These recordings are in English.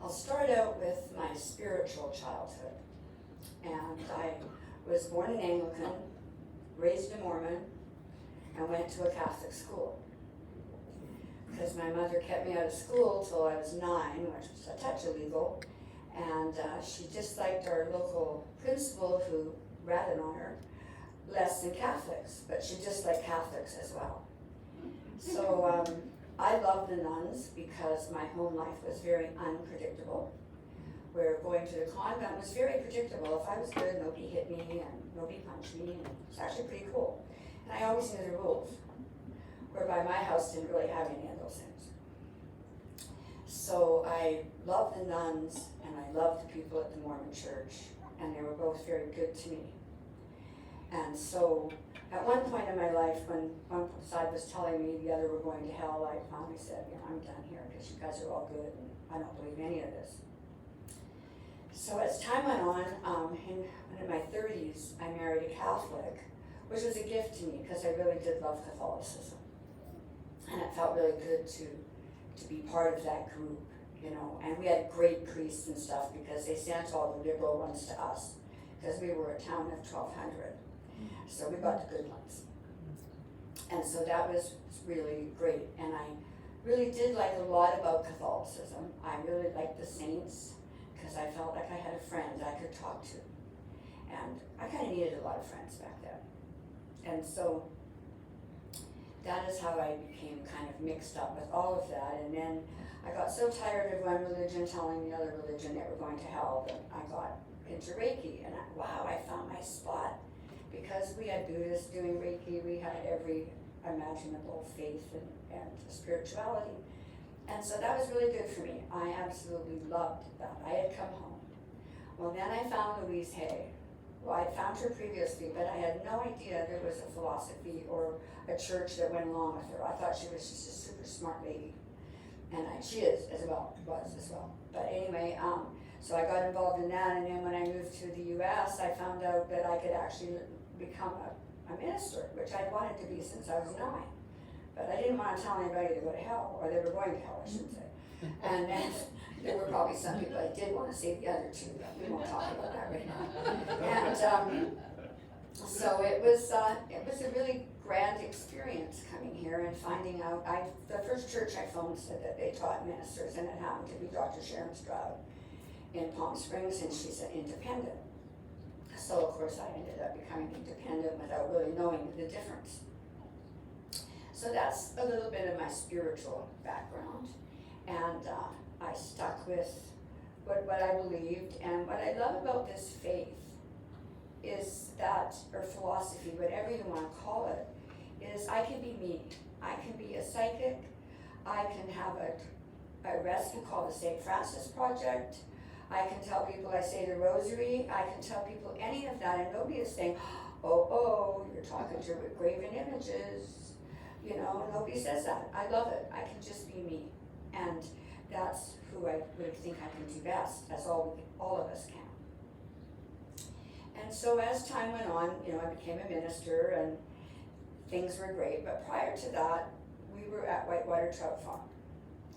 I'll start out with my spiritual childhood. And I was born in Anglican, raised a Mormon, and went to a Catholic school. Because my mother kept me out of school till I was 9, which was a touch illegal. And she disliked our local principal, who ratted on her, less than Catholics, but she disliked Catholics as well. So I loved the nuns because my home life was very unpredictable. Where going to the convent was very predictable. If I was good, nobody hit me and nobody punched me, and it was actually pretty cool. And I always knew the rules, whereby my house didn't really have any of those things. So I loved the nuns and I loved the people at the Mormon church, and they were both very good to me. And so at one point in my life, when one side was telling me the other were going to hell, I finally said, I'm done here because you guys are all good and I don't believe any of this. So as time went on, in my 30s, I married a Catholic, which was a gift to me because I really did love Catholicism. And it felt really good to be part of that group, and we had great priests and stuff because they sent all the liberal ones to us because we were a town of 1,200. So we got the good ones. And so that was really great. And I really did like a lot about Catholicism. I really liked the saints because I felt like I had a friend I could talk to. And I kind of needed a lot of friends back then. And so that is how I became kind of mixed up with all of that. And then I got so tired of one religion telling the other religion they were going to hell that I got into Reiki. And I found my spot. Because we had Buddhists doing Reiki, we had every imaginable faith and spirituality. And so that was really good for me. I absolutely loved that. I had come home. Well, then I found Louise Hay. Well, I'd found her previously, but I had no idea there was a philosophy or a church that went along with her. I thought she was just a super smart lady. And she is was as well. But anyway, so I got involved in that, and then when I moved to the US, I found out that I could actually become a minister, which I'd wanted to be since I was 9. But I didn't want to tell anybody to go to hell, or they were going to hell, I should say. And then there were probably some people I did want to see the other two, but we won't talk about that right now. And so it was a really grand experience coming here and finding out. The first church I phoned said that they taught ministers, and it happened to be Dr. Sharon Stroud in Palm Springs, and she's an independent. So of course I ended up becoming independent without really knowing the difference. So that's a little bit of my spiritual background, and I stuck with what I believed. And what I love about this faith is that, or philosophy, whatever you want to call it, is I can be me. I can be a psychic. I can have a rescue called the St. Francis Project. I can tell people I say the rosary. I can tell people any of that, and nobody is saying, oh, you're talking to graven images. Nobody says that. I love it. I can just be me. And that's who I really think I can do best, as all of us can. And so as time went on, I became a minister and things were great. But prior to that, we were at Whitewater Trout Farm.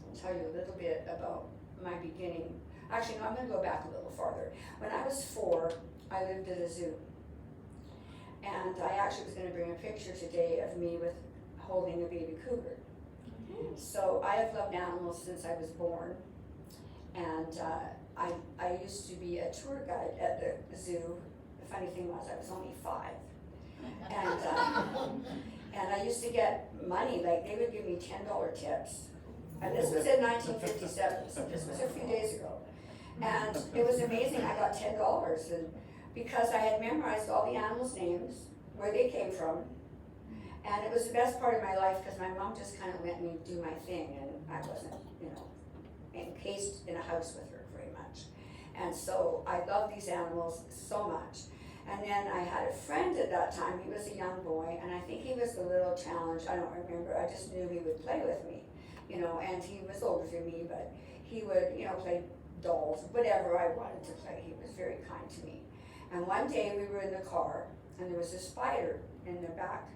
I'll tell you a little bit about my beginning. Actually, no, I'm going to go back a little farther. When I was 4, I lived at a zoo. And I actually was going to bring a picture today of me with holding a baby cougar. So I have loved animals since I was born. And I used to be a tour guide at the zoo. The funny thing was I was only 5. And I used to get money, like they would give me $10 tips. And this was in 1957, so this was a few days ago. And it was amazing, I got $10, and because I had memorized all the animals' names, where they came from, and it was the best part of my life because my mom just kind of let me do my thing, and I wasn't, encased in a house with her very much. And so I loved these animals so much. And then I had a friend at that time, he was a young boy, and I think he was a little challenged, I don't remember, I just knew he would play with me, and he was older than me, but he would, play dolls, whatever I wanted to play. He was very kind to me. And one day we were in the car, and there was a spider in the back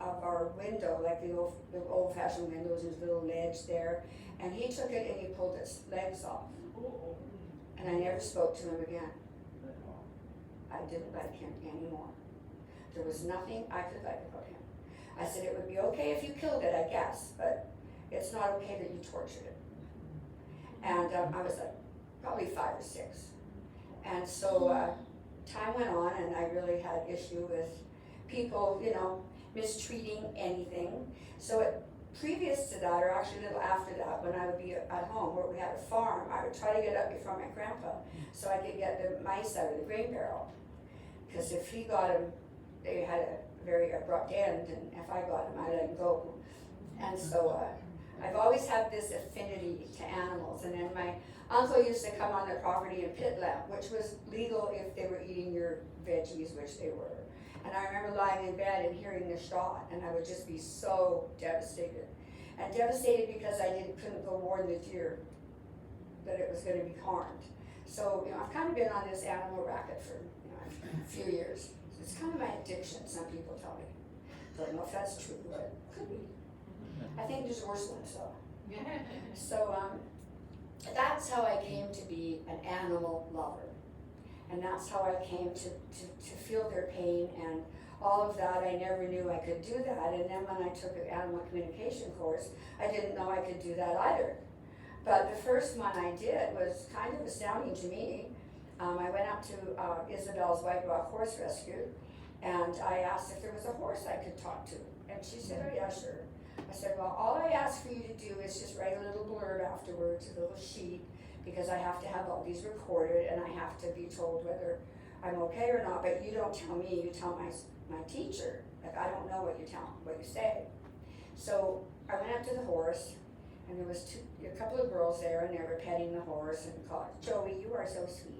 of our window, like the old-fashioned windows, there's a little ledge there, and he took it and he pulled its legs off. And I never spoke to him again. I didn't like him anymore. There was nothing I could like about him. I said it would be okay if you killed it, I guess, but it's not okay that you tortured it. And I was like probably 5 or 6. And so time went on, and I really had issue with people, mistreating anything. So previous to that, or actually a little after that, when I would be at home where we had a farm, I would try to get up before my grandpa so I could get the mice out of the grain barrel. Because if he got them, they had a very abrupt end, and if I got them, I let them go. And so I've always had this affinity to animals. And then my uncle used to come on the property and pit lamb, which was legal if they were eating your veggies, which they were. And I remember lying in bed and hearing the shot, and I would just be so devastated. And devastated because I couldn't go warn the deer that it was going to be harmed. So, I've kind of been on this animal racket for a few years. It's kind of my addiction, some people tell me. Don't know if that's true, but it could be. I think there's worse ones though. So that's how I came to be an animal lover. And that's how I came to feel their pain and all of that. I never knew I could do that. And then when I took an animal communication course, I didn't know I could do that either. But the first one I did was kind of astounding to me. I went up to Isabel's White Rock Horse Rescue, and I asked if there was a horse I could talk to. And she said, oh yeah, sure. I said, well, all I ask for you to do is just write a little blurb afterwards, a little sheet, because I have to have all these recorded, and I have to be told whether I'm okay or not. But you don't tell me, you tell my teacher. Like, I don't know what you say. So I went up to the horse, and there was a couple of girls there, and they were petting the horse and called, Joey, you are so sweet,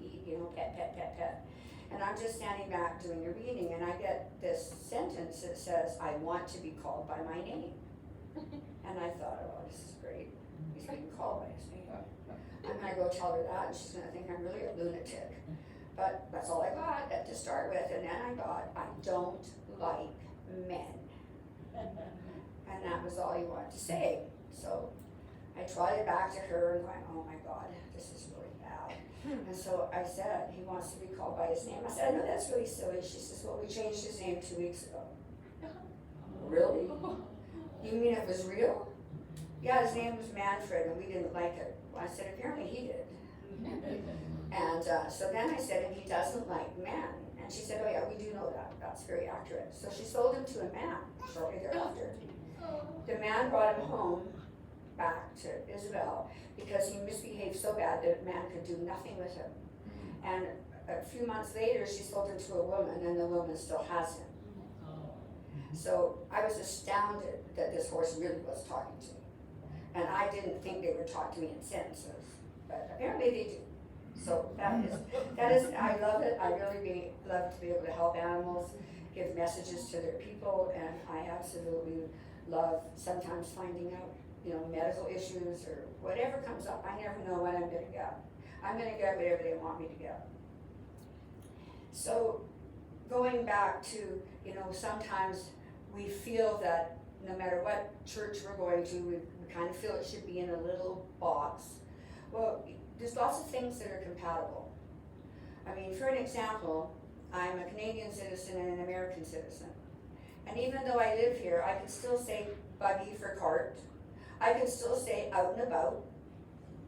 pet, pet, pet, pet. And I'm just standing back doing a reading, and I get this sentence that says, I want to be called by my name. And I thought, oh, this is great. He's being called by his name. I'm going to go tell her that, and she's going to think I'm really a lunatic. But that's all I got to start with. And then I got, I don't like men. And that was all he wanted to say. So I trotted back to her and went, oh my God, this is really bad. And so I said, he wants to be called by his name. I said, I know that's really silly. She says, well, we changed his name 2 weeks ago. Really? You mean it was real? Yeah, his name was Manfred, and we didn't like it. Well, I said, apparently he did. And so then I said, and he doesn't like men. And she said, oh yeah, we do know that. That's very accurate. So she sold him to a man shortly thereafter. The man brought him home back to Isabel because he misbehaved so bad that a man could do nothing with him. And a few months later, she sold him to a woman, and the woman still has him. So I was astounded that this horse really was talking to me. And I didn't think they would talk to me in sentences, but apparently they do. So that is, I love it. I really love to be able to help animals, give messages to their people, and I absolutely love sometimes finding out, medical issues or whatever comes up. I never know what I'm going to get. I'm going to get whatever they want me to get. So going back to, sometimes we feel that no matter what church we're going to, we kind of feel it should be in a little box. Well, there's lots of things that are compatible. I mean, for an example, I'm a Canadian citizen and an American citizen. And even though I live here, I can still say buggy for cart. I can still say out and about.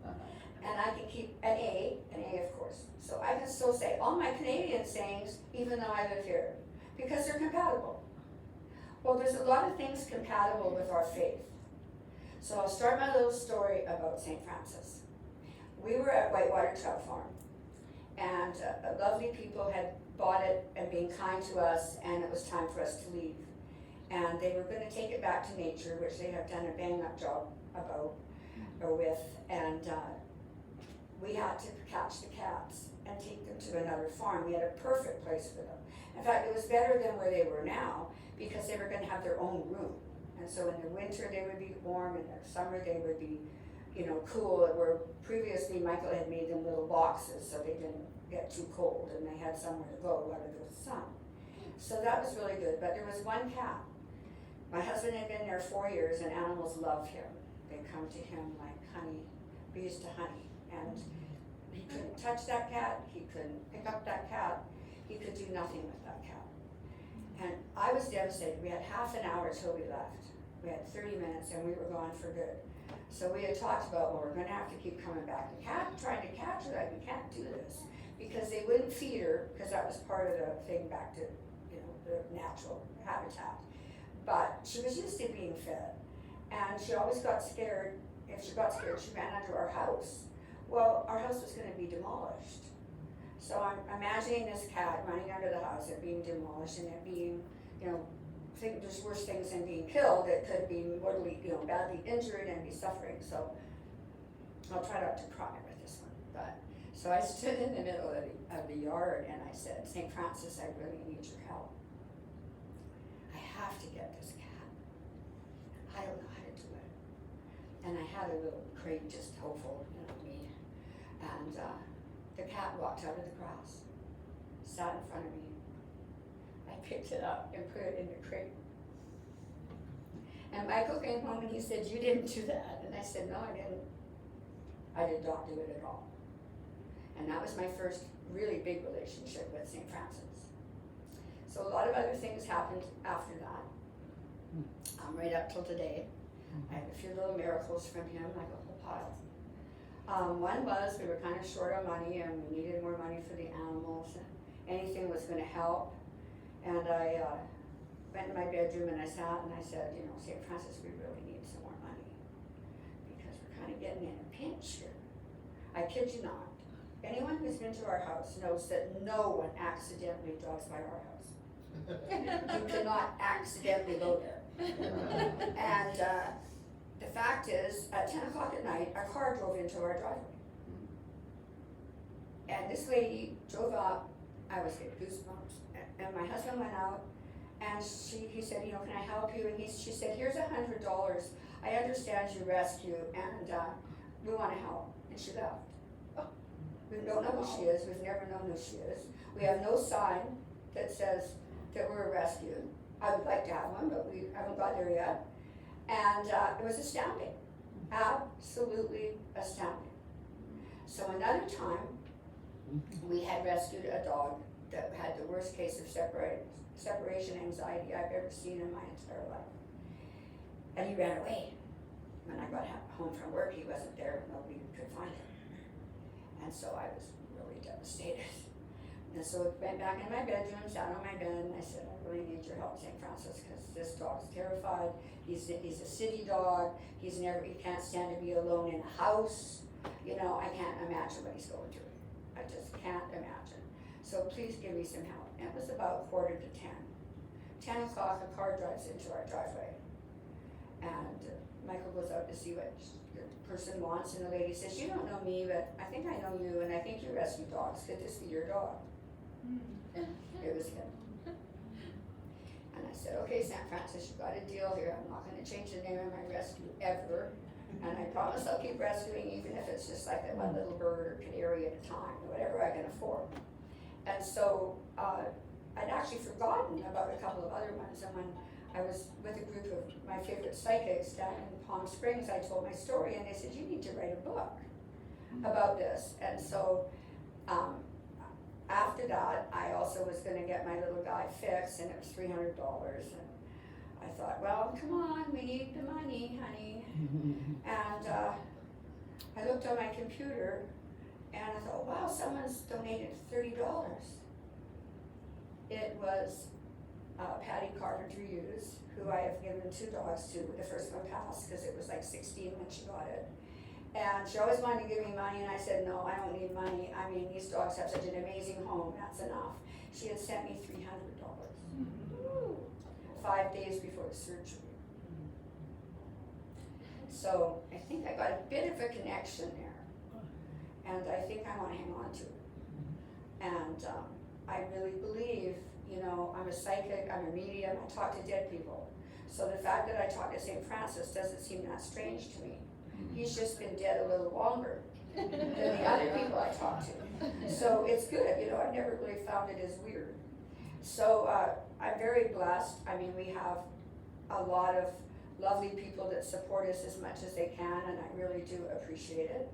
And I can keep an A of course. So I can still say all my Canadian sayings even though I live here, because they're compatible. Well, there's a lot of things compatible with our faith. So I'll start my little story about St. Francis. We were at Whitewater Trout Farm, and lovely people had bought it and been kind to us, and it was time for us to leave. And they were going to take it back to nature, which they have done a bang-up job with, and we had to catch the cats and take them to another farm. We had a perfect place for them. In fact, it was better than where they were now, because they were going to have their own room. And so in the winter they would be warm, in the summer they would be, cool. Where previously Michael had made them little boxes so they didn't get too cold and they had somewhere to go whether there was sun. So that was really good. But there was one cat. My husband had been there 4 years, and animals love him. They come to him like honey, bees to honey. And he couldn't touch that cat, he couldn't pick up that cat, he could do nothing with that cat. And I was devastated. We had half an hour till we left. We had 30 minutes and we were gone for good. So we had talked about, well, we're gonna have to keep coming back. We can't try to catch her, we can't do this. Because they wouldn't feed her, because that was part of the thing back to, the natural habitat. But she was used to being fed. And she always got scared. If she got scared, she ran under our house. Well, our house was gonna be demolished. So I'm imagining this cat running under the house, it being demolished, and it being, I think there's worse things than being killed. It could be mortally, badly injured and be suffering. So I'll try not to cry with this one. But so I stood in the middle of the yard and I said, St. Francis, I really need your help. I have to get this cat. I don't know how to do it. And I had a little crate just hopeful, me. And the cat walked out of the grass, sat in front of me. I picked it up and put it in the crate. And Michael came home and he said, you didn't do that. And I said, no, I didn't. I did not do it at all. And that was my first really big relationship with St. Francis. So a lot of other things happened after that, right up till today. I had a few little miracles from him, like a whole pile. One was we were kind of short on money and we needed more money for the animals and anything was going to help. And I went in my bedroom and I sat and I said, St. Francis, we really need some more money because we're kind of getting in a pinch here. I kid you not. Anyone who's been to our house knows that no one accidentally drives by our house. You cannot accidentally go there. And the fact is, at 10 o'clock at night, a car drove into our driveway. And this lady drove up, I was getting goosebumps, and my husband went out, and he said, can I help you? And she said, here's $100. I understand you rescue, and we want to help. And she left. We don't know who she is. We've never known who she is. We have no sign that says that we're a rescue. I would like to have one, but we haven't got there yet. And it was astounding. Absolutely astounding. So another time, we had rescued a dog that had the worst case of separation anxiety I've ever seen in my entire life. And he ran away. When I got home from work, he wasn't there. Nobody could find him. And so I was really devastated. And so I went back in my bedroom, sat on my bed, and I said, I really need your help, St. Francis, because this dog's terrified. He's a city dog. He can't stand to be alone in a house. I can't imagine what he's going through. I just can't imagine. So please give me some help. And it was about 9:45. 10 o'clock, a car drives into our driveway. And Michael goes out to see what the person wants, and the lady says, you don't know me, but I think I know you, and I think you rescue dogs. Could this be your dog? It was him. And I said, okay, St. Francis, you got a deal here. I'm not going to change the name of my rescue ever. And I promise I'll keep rescuing, even if it's just like that one little bird or canary at a time, or whatever I can afford. And so I'd actually forgotten about a couple of other ones. And when I was with a group of my favorite psychics down in Palm Springs, I told my story, and they said, you need to write a book about this. And so after that, I also was going to get my little guy fixed, and it was $300. And I thought, well, come on, we need the money, honey. And I looked on my computer, and I thought, wow, someone's donated $30. It was Patty Carpenter Hughes, who I have given 2 dogs to. The first one passed because it was like 16 when she got it. And she always wanted to give me money, and I said, no, I don't need money. I mean, these dogs have such an amazing home, that's enough. She had sent me $300, 5 days before the surgery. So I think I got a bit of a connection there, and I think I want to hang on to it. And I really believe, I'm a psychic, I'm a medium, I talk to dead people. So the fact that I talk to St. Francis doesn't seem that strange to me. He's just been dead a little longer than the other people I talk to. So it's good, I never really found it as weird. So I'm very blessed. I mean, we have a lot of lovely people that support us as much as they can, and I really do appreciate it.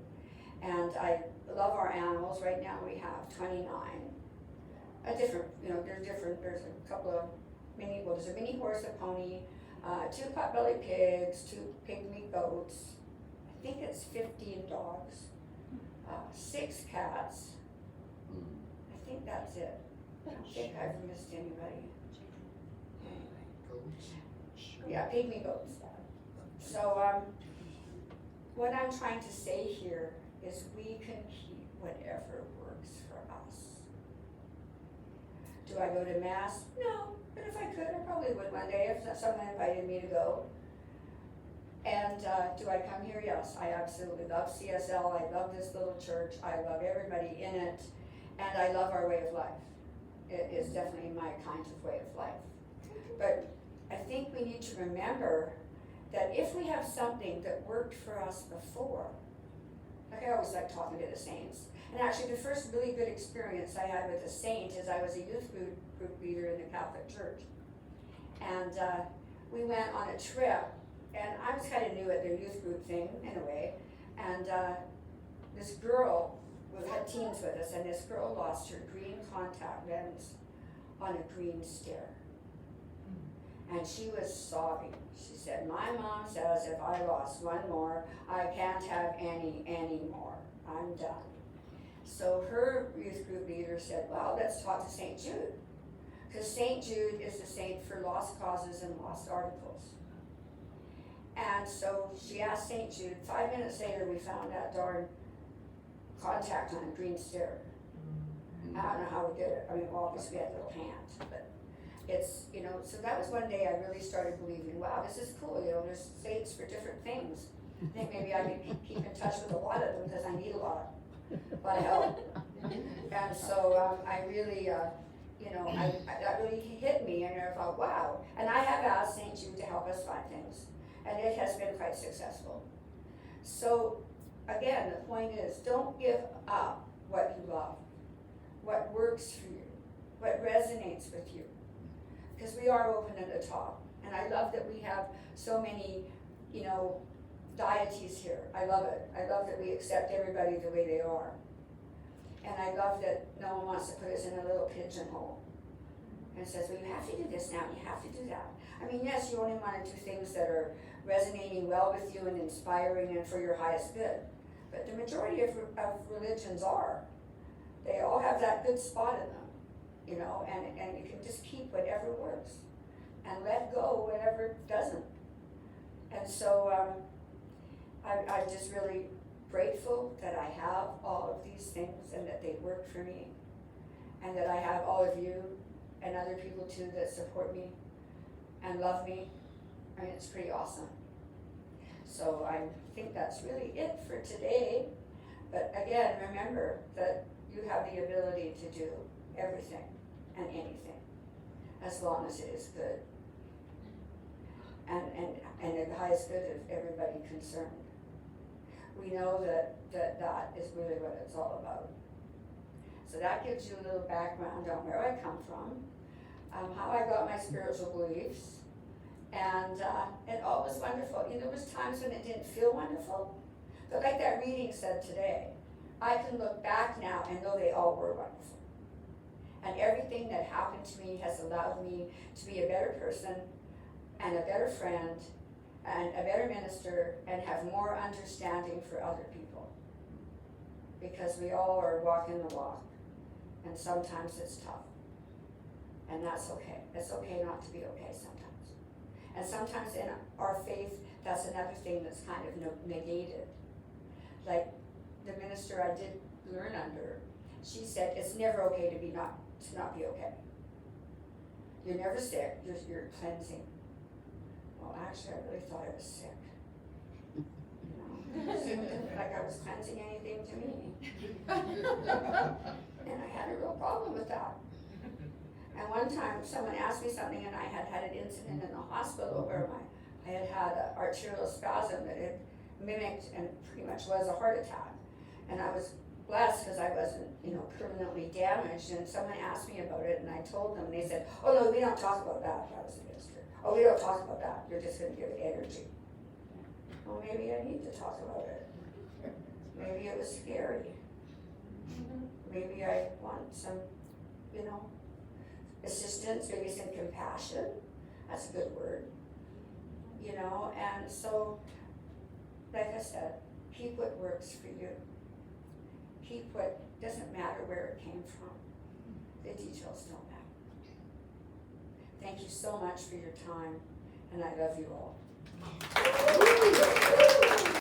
And I love our animals. Right now we have 29. There's a couple of there's a mini horse, a pony, 2 pot-bellied pigs, 2 pygmy goats, I think it's 15 dogs, 6 cats. I think that's it. I don't think I've missed anybody. Yeah, pygmy goats. So what I'm trying to say here is we can keep whatever works for us. Do I go to mass? No, but if I could, I probably would one day if someone invited me to go. And do I come here? Yes, I absolutely love CSL. I love this little church. I love everybody in it, and I love our way of life. It is definitely my kind of way of life. But I think we need to remember that if we have something that worked for us before, like I always like talking to the saints, and actually the first really good experience I had with a saint is I was a youth group leader in the Catholic Church. And we went on a trip, and I was kind of new at their youth group thing in a way, and this girl, we had teens with us, and this girl lost her green contact lens on a green stair. And she was sobbing. She said, my mom says if I lost one more, I can't have any more. I'm done. So her youth group leader said, well, let's talk to St. Jude. Because St. Jude is the saint for lost causes and lost articles. And so she asked St. Jude. 5 minutes later, we found that darn contact on a green stair. I don't know how we did it. I mean, well, obviously we had a little hand, but it's, so that was one day I really started believing, wow, this is cool, there's saints for different things. I think maybe I could keep in touch with a lot of them because I need a lot of help. And so I really, that really hit me, and I thought, wow. And I have asked St. Jude to help us find things, and it has been quite successful. So again, the point is, don't give up what you love, what works for you, what resonates with you. Because we are open at the top. And I love that we have so many, deities here. I love it. I love that we accept everybody the way they are. And I love that no one wants to put us in a little pigeonhole and says, well, you have to do this now, you have to do that. I mean, yes, you only want to do things that are resonating well with you and inspiring and for your highest good. But the majority of religions are. They all have that good spot in them. And you can just keep whatever works and let go whatever doesn't. And so I'm just really grateful that I have all of these things and that they work for me, and that I have all of you and other people too that support me and love me. I mean, it's pretty awesome. So I think that's really it for today. But again, remember that you have the ability to do everything and anything, as long as it is good and the highest good of everybody concerned. We know that is really what it's all about. So that gives you a little background on where I come from, how I got my spiritual beliefs, and it all was wonderful. There was times when it didn't feel wonderful, but like that reading said today, I can look back now and know they all were wonderful. And everything that happened to me has allowed me to be a better person and a better friend and a better minister and have more understanding for other people. Because we all are walking the walk, and sometimes it's tough. And that's okay. It's okay not to be okay sometimes. And sometimes in our faith, that's another thing that's kind of negated. Like the minister I did learn under, she said, it's never okay to not be okay. You're never sick, you're cleansing. Well, actually, I really thought I was sick. It didn't like I was cleansing anything to me. And I had a real problem with that. And one time, someone asked me something, and I had an incident in the hospital where I had an arterial spasm that had mimicked and pretty much was a heart attack. And I was blessed because I wasn't, permanently damaged. And someone asked me about it, and I told them, and they said, "Oh no, we don't talk about that." That was the minister. Oh, we don't talk about that. You're just going to give it energy. Well, maybe I need to talk about it. Maybe it was scary. Maybe I want some, assistance, maybe some compassion. That's a good word. And so, like I said, keep what works for you. Keep what doesn't matter where it came from. The details don't matter. Thank you so much for your time, and I love you all.